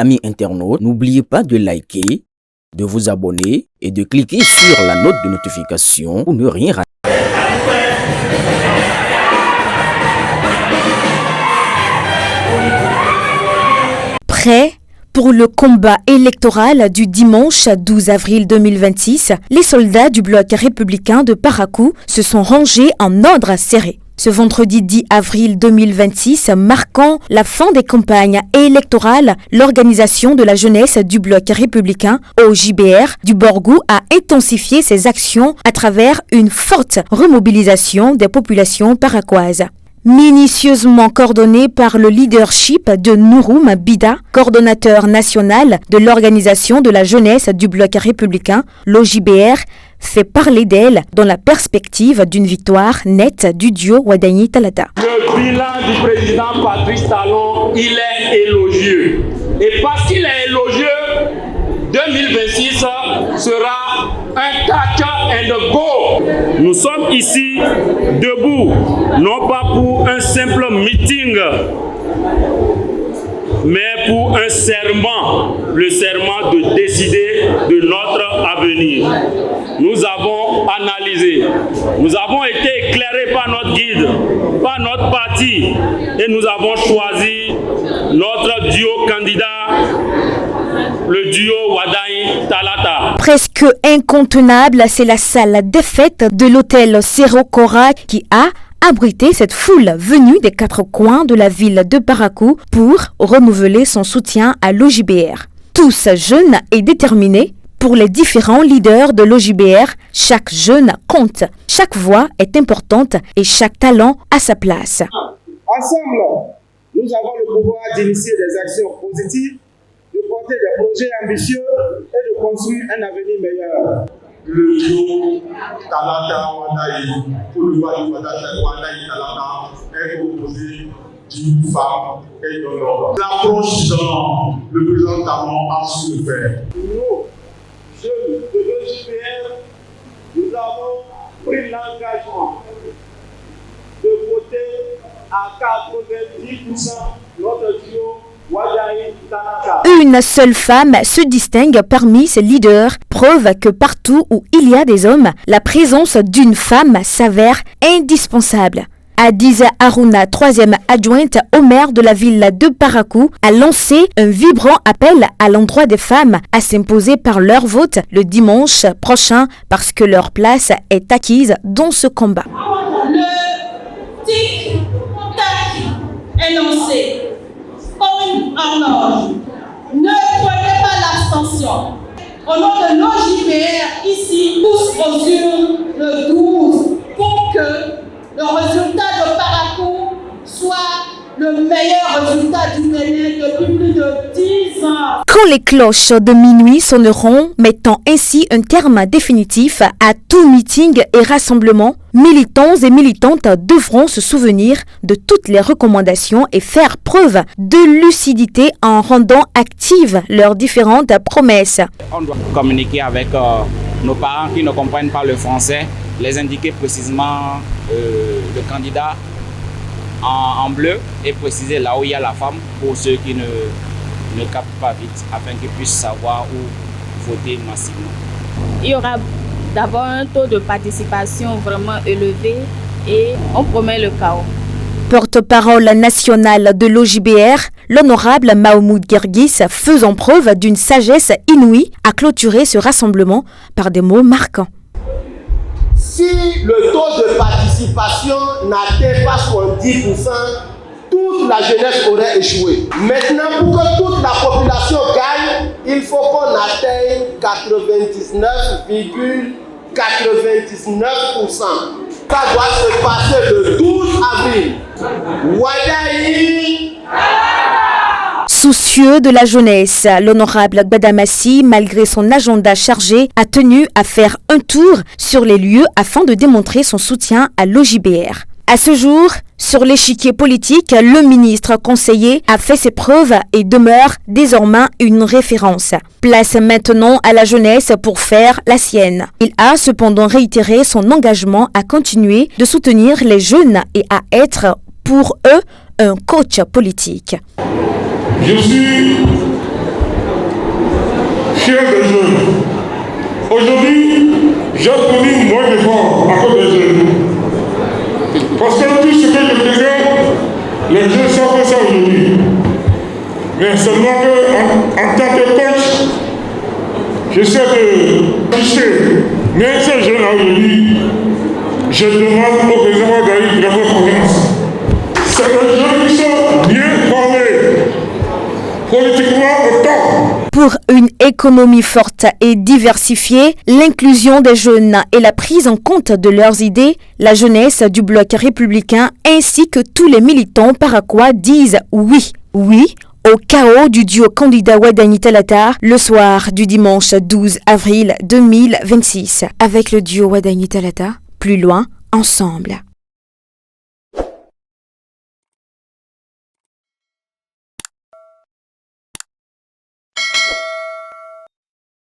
amis internautes, n'oubliez pas de liker, de vous abonner et de cliquer sur la note de notification pour ne rien rater. Prêt pour le combat électoral du dimanche 12 avril 2026, les soldats du bloc républicain de Parakou se sont rangés en ordre serré. Ce vendredi 10 avril 2026, marquant la fin des campagnes électorales, l'organisation de la jeunesse du bloc républicain au JBR du Borgou a intensifié ses actions à travers une forte remobilisation des populations paraquoises. Minutieusement coordonné par le leadership de Nouroum Bida, coordonnateur national de l'organisation de la jeunesse du bloc républicain, l'OJBR fait parler d'elle dans la perspective d'une victoire nette du duo Wadani Talata. Le bilan du président Patrice Talon, il est élogieux. Et parce qu'il est élogieux, 2026 sera un catch and go. Nous sommes ici debout, non pas pour un simple meeting, mais pour un serment, le serment de décider de notre avenir. Nous avons analysé, nous avons été éclairés par notre guide, par notre parti, et nous avons choisi notre duo candidat, le duo Wadani Talata. Presque incontournable, c'est la salle des fêtes de l'hôtel Cerro Cora qui a abrité cette foule venue des quatre coins de la ville de Parakou pour renouveler son soutien à l'OJBR. Tous jeunes et déterminés, pour les différents leaders de l'OJBR, chaque jeune compte, chaque voix est importante et chaque talent a sa place. Ensemble, nous avons le pouvoir d'initier des actions positives, de porter des projets ambitieux et de construire un avenir meilleur. Le duo Talata Wadani, pour le Wadani Talata, est composé d'une femme et d'un homme. L'approche dans le président Talon a su le faire. Nous, jeunes de l'OJBR, nous avons pris l'engagement de voter à 90% notre duo Wadani Talata. Une seule femme se distingue parmi ses leaders, preuve que partout où il y a des hommes, la présence d'une femme s'avère indispensable. Adiza Aruna, troisième adjointe au maire de la ville de Parakou, a lancé un vibrant appel à l'endroit des femmes à s'imposer par leur vote le dimanche prochain parce que leur place est acquise dans ce combat. Le tic-tac est lancé. Comme un ange. Ne prenez pas l'abstention. Au nom de l'OJBR, ici, tous aux urnes le 12 pour que le résultat de Parakou soit le meilleur résultat du Bénin depuis plus de 10 ans. Quand les cloches de minuit sonneront, mettant ainsi un terme définitif à tout meeting et rassemblement, militants et militantes devront se souvenir de toutes les recommandations et faire preuve de lucidité en rendant actives leurs différentes promesses. On doit communiquer avec nos parents qui ne comprennent pas le français, les indiquer précisément le candidat en bleu et préciser là où il y a la femme pour ceux qui ne captent pas vite afin qu'ils puissent savoir où voter massivement. Il y aura d'abord un taux de participation vraiment élevé et on promet le chaos. Porte-parole nationale de l'OJBR, l'honorable Mahmoud Guerguis, faisant preuve d'une sagesse inouïe, a clôturé ce rassemblement par des mots marquants. Si le taux de participation n'atteint pas 70%, toute la jeunesse aurait échoué. Maintenant, pour que toute la population gagne, il faut qu'on atteigne 99,99%. Ça doit se passer le 12 avril. Wadani! Soucieux de la jeunesse, l'honorable Gbadamassi, malgré son agenda chargé, a tenu à faire un tour sur les lieux afin de démontrer son soutien à l'OJBR. À ce jour, sur l'échiquier politique, le ministre conseiller a fait ses preuves et demeure désormais une référence. Place maintenant à la jeunesse pour faire la sienne. Il a cependant réitéré son engagement à continuer de soutenir les jeunes et à être pour eux un coach politique. Je suis actuelle des jeunes. Aujourd'hui, j'ai fourni moins d'efforts à cause des jeunes. Parce que tout ce que je faisais, les jeunes savent ça aujourd'hui. Mais seulement qu'en tant que coach, j'essaie de toucher. Mais ces jeunes-là aujourd'hui, je demande au président Ouattara de faire confiance. C'est les jeunes qui sont bien formés, politiquement au top. Pour une économie forte et diversifiée, l'inclusion des jeunes et la prise en compte de leurs idées, la jeunesse du bloc républicain ainsi que tous les militants paraquois disent oui au chaos du duo candidat Wadani Talata le soir du dimanche 12 avril 2026. Avec le duo Wadani Talata, plus loin, ensemble.